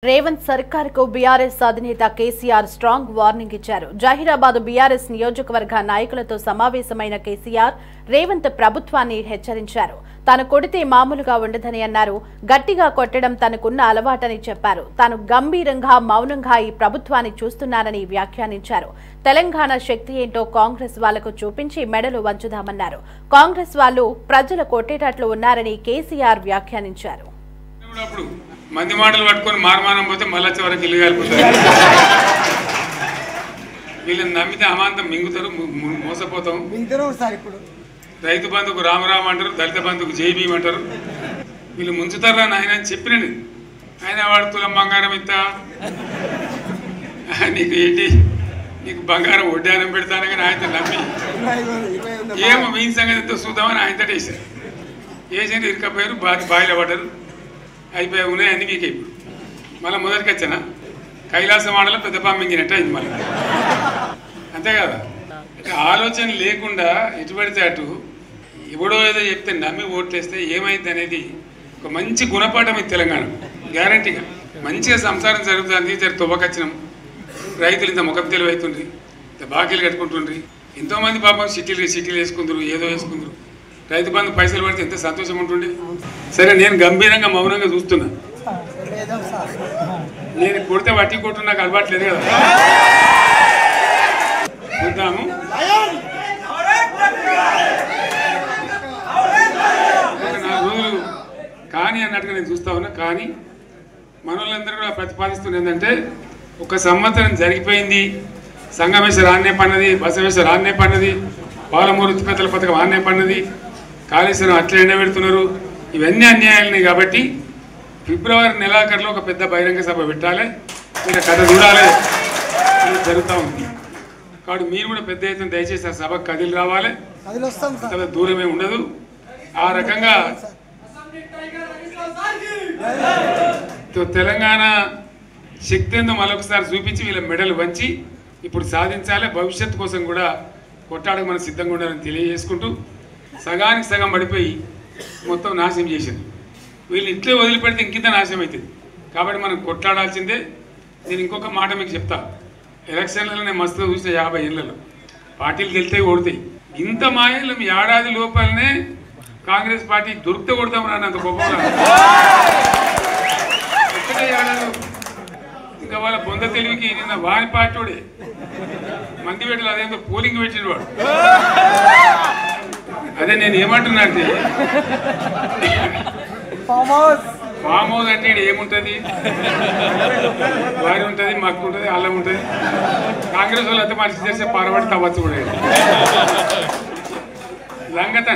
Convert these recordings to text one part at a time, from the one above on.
రేవంత్ సర్కార్ కు బీఆర్ఎస్ అధినేత కేసీఆర్ స్ట్రాంగ్ వార్నింగ్ ఇచ్చారు. జహీరాబాద్ బీఆర్ఎస్ నియోజకవర్గ నాయకులతో సమావేశమైన కేసీఆర్ రేవంత్ ప్రభుత్వాన్ని హెచ్చరించారు. తాను కొడితే మామూలుగా ఉండదని అన్నారు. గట్టిగా కొట్టడం తనకున్న అలవాటని చెప్పారు. తాను గంభీరంగా మౌనంగా ఈ ప్రభుత్వాన్ని చూస్తున్నానని వ్యాఖ్యానించారు. తెలంగాణ శక్తి ఏంటో కాంగ్రెస్ వాళ్లకు చూపించి మెడలు వంచుదామన్నారు. కాంగ్రెస్ వాళ్లు ప్రజలు కొట్టేటట్లు ఉన్నారని కేసీఆర్ వ్యాఖ్యానించారు. మంది మాటలు పట్టుకొని మారమానం పోతే మళ్ళీ చివరికి ఇల్లు కాలిపోతారు. వీళ్ళని నమ్మితే అమాంతం మింగుతారు, మోసపోతాం. రైతు బంధుకు రామరామ అంటారు, దళిత బంధుకు జైబీం అంటారు. వీళ్ళు ముంచుతారా ఆయన అని చెప్పినండి. ఆయన వాడు తులం బంగారం ఇంత నీకు ఏంటి, నీకు బంగారం వడ్డానం పెడతాను కానీ ఆయన నమ్మి ఏమో మీ సంగతి ఎంతో చూద్దామని ఆయన వేసారు. వేసి ఇరుకపోయారు, బాయిలో పడ్డారు. అయిపోయి ఉన్నాయి అన్ని వీకే. ఇప్పుడు మళ్ళీ మొదటికి వచ్చానా కైలాస మాటలో పెద్ద పంపించినట్టు అయింది మళ్ళీ, అంతే కదా. ఆలోచన లేకుండా ఎటు పడితే అటు ఎవడో ఏదో చెప్తే నమ్మి ఓట్లేస్తే ఏమైంది అనేది ఒక మంచి గుణపాఠం ఇది తెలంగాణ. గ్యారంటీగా మంచిగా సంసారం జరుగుతుంది. తువ్వకొచ్చినాం, రైతులు ఇంత ముఖం తెలివి అవుతుండ్రి, ఇంత బాకీలు కట్టుకుంటుండ్రి. ఎంతోమంది పాపం సిటీలు వేసుకుందరు, ఏదో వేసుకుందరు. రైతు బంధు పైసలు పడితే ఎంత సంతోషం ఉంటుండే. సరే నేను గంభీరంగా మౌనంగా చూస్తున్నా. నేను కొడితే వట్టి కొట్టు నాకు అలవాట్లేదు కదా. చూద్దాము. ఒక 4 రోజులు కానీ అన్నట్టుగా నేను చూస్తా ఉన్నా. కానీ మనోళ్ళందరూ కూడా ప్రతిపాదిస్తున్నది ఏంటంటే, 1 సంవత్సరం జరిగిపోయింది. సంగమేశ్వర ఆన్నే పన్నది, బసవేశ్వర ఆన్నే పన్నది, పాలమూరు ఉత్పత్తుల పథకం ఆన్నే పన్నది, కాళేశ్వరం అట్లా ఎండబెడుతున్నారు. ఇవన్నీ అన్యాయాలని. కాబట్టి ఫిబ్రవరి నెలాఖరులో ఒక పెద్ద బహిరంగ సభ పెట్టాలి, మీరు కథ చూడాలి, జరుగుతూ ఉంది. కాబట్టి మీరు కూడా పెద్ద ఎత్తున దయచేసి ఆ సభకు కదిలి రావాలి. దూరమే ఉండదు. ఆ రకంగా తెలంగాణ శక్తి ఏందో మరొకసారి చూపించి వీళ్ళ మెడలు వంచి ఇప్పుడు సాధించాలి. భవిష్యత్తు కోసం కూడా కొట్టాడకు మనం సిద్ధంగా ఉండాలని తెలియజేసుకుంటూ, సగానికి సగం పడిపోయి మొత్తం నాశనం చేసింది. వీళ్ళు ఇట్లే వదిలిపెడితే ఇంకింత నాశనం అవుతుంది. కాబట్టి మనం కొట్లాడాల్సిందే. నేను ఇంకొక మాట మీకు చెప్తా. ఎలక్షన్లలో నేను మస్తుగా చూసిన 50 ఏళ్లలో పార్టీలు గెలితే ఓడతాయి. ఇంత మాయలు ఏడాది లోపలనే కాంగ్రెస్ పార్టీ దొరికితే కొడతాం రానంత గొప్పగా. ఒక్కటే ఏడాది. ఇంకా వాళ్ళ బొంద తెలివికి నిన్న వారి పార్టీడే మంది పెట్టాలి. అదేంతో పోలింగ్ పెట్టిన వాడు. అదే నేను ఏమంటున్నా అంటే, ఫామ్ హౌస్ అంటే ఇక్కడ ఏముంటుంది, వారి ఉంటుంది, మక్కు ఉంటుంది, అల్లం ఉంటుంది. కాంగ్రెస్ వాళ్ళు అయితే మనిషి చేస్తే పారబడి తవ్వచ్చు కూడా లంగత.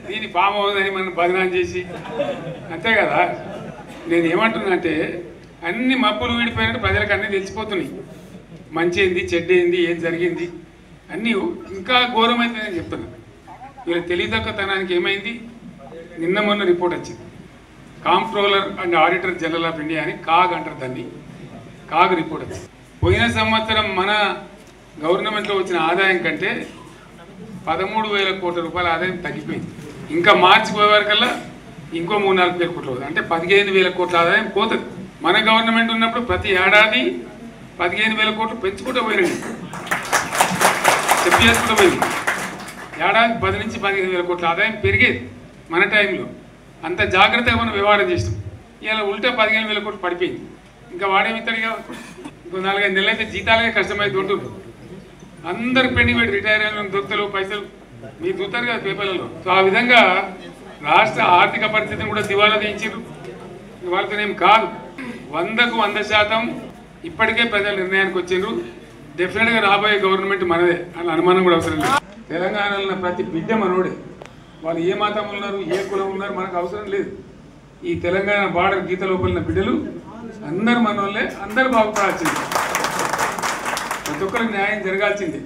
దీన్ని ఫామ్ హౌస్ అని మనం బదనాం చేసి, అంతే కదా. నేను ఏమంటున్నా అంటే, అన్ని మప్పులు వీడిపోయినట్టు ప్రజలకు అన్నీ తెలిసిపోతున్నాయి. మంచి ఏంది, చెడ్డ ఏంది, ఏం జరిగింది అన్నీ ఇంకా ఘోరమైతే నేను చెప్తున్నా. వీళ్ళ తెలివితక్కువతనానికి ఏమైంది, నిన్న మొన్న రిపోర్ట్ వచ్చింది. Comptroller and auditor general of India అని కాగ్ అంటారు దాన్ని. కాగ్ రిపోర్ట్ వచ్చింది. పోయిన సంవత్సరం మన గవర్నమెంట్లో వచ్చిన ఆదాయం కంటే 13,000 కోట్ల రూపాయల ఆదాయం తగ్గిపోయింది. ఇంకా మార్చి పోయే వరకల్లా ఇంకో 3-4 వేల కోట్లు అవుతుంది. అంటే 15,000 కోట్ల ఆదాయం పోతుంది. మన గవర్నమెంట్ ఉన్నప్పుడు ప్రతి ఏడాది 15,000 కోట్లు పెంచుకుంటూ పోయినాయి, చెప్పేసుకుంటూ పోయింది. ఏడాది 10 నుంచి 15,000 కోట్ల ఆదాయం పెరిగేది మన టైంలో. అంత జాగ్రత్తగా మనం వ్యవహారం చేస్తాం. ఇలా ఉల్టా 15,000 కోట్లు పడిపోయింది. ఇంకా వాడేమిస్తాడుగా. ఇంకో 4-5 నెలలు అయితే జీతాలే కష్టమైతే ఉంటుండ్రు. అందరు పెండింగ్ పెట్టి రిటైర్ అయిన దొరుకుతలు పైసలు మీరు చూస్తారు కదా పేపర్లలో. సో ఆ విధంగా రాష్ట్ర ఆర్థిక పరిస్థితిని కూడా దివాలా తీయించారు. వాళ్ళతోనేం కాదు. 100కు 100% ఇప్పటికే ప్రజల నిర్ణయానికి వచ్చిండ్రు. డెఫినెట్గా రాబోయే గవర్నమెంట్ మనదే అని అనుమానం కూడా అవసరం లేదు. తెలంగాణలో ఉన్న ప్రతి బిడ్డ మనోడే. వాళ్ళు ఏ మతం ఉన్నారు, ఏ కులం ఉన్నారు మనకు అవసరం లేదు. ఈ తెలంగాణ బార్డర్ గీత లోపలిన బిడ్డలు అందరు మనోళ్ళే. అందరు బాగుపడాల్సిందే. ప్రతి ఒక్కరికి న్యాయం జరగాల్సిందే.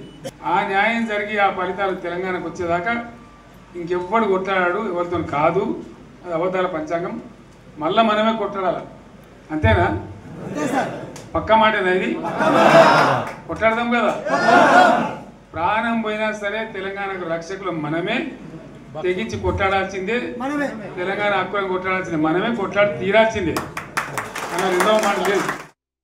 ఆ న్యాయం జరిగి ఆ ఫలితాలు తెలంగాణకు వచ్చేదాకా ఇంకెవ్వడు కొట్లాడాడు, ఎవరితో కాదు. అది అబద్ధాల పంచాంగం. మళ్ళీ మనమే కొట్లాడాలి. అంతేనా? పక్క మాటేనా ఇది? కొట్లాడదాం కదా. ప్రాణం పోయినా సరే తెలంగాణకు రక్షకులు మనమే. తెగించి కొట్లాడాల్సిందే. తెలంగాణ హక్కులను కొట్లాడాల్సిందే. మనమే కొట్లాడి తీరాల్సిందే. అన్న రెండవ మాట లేదు.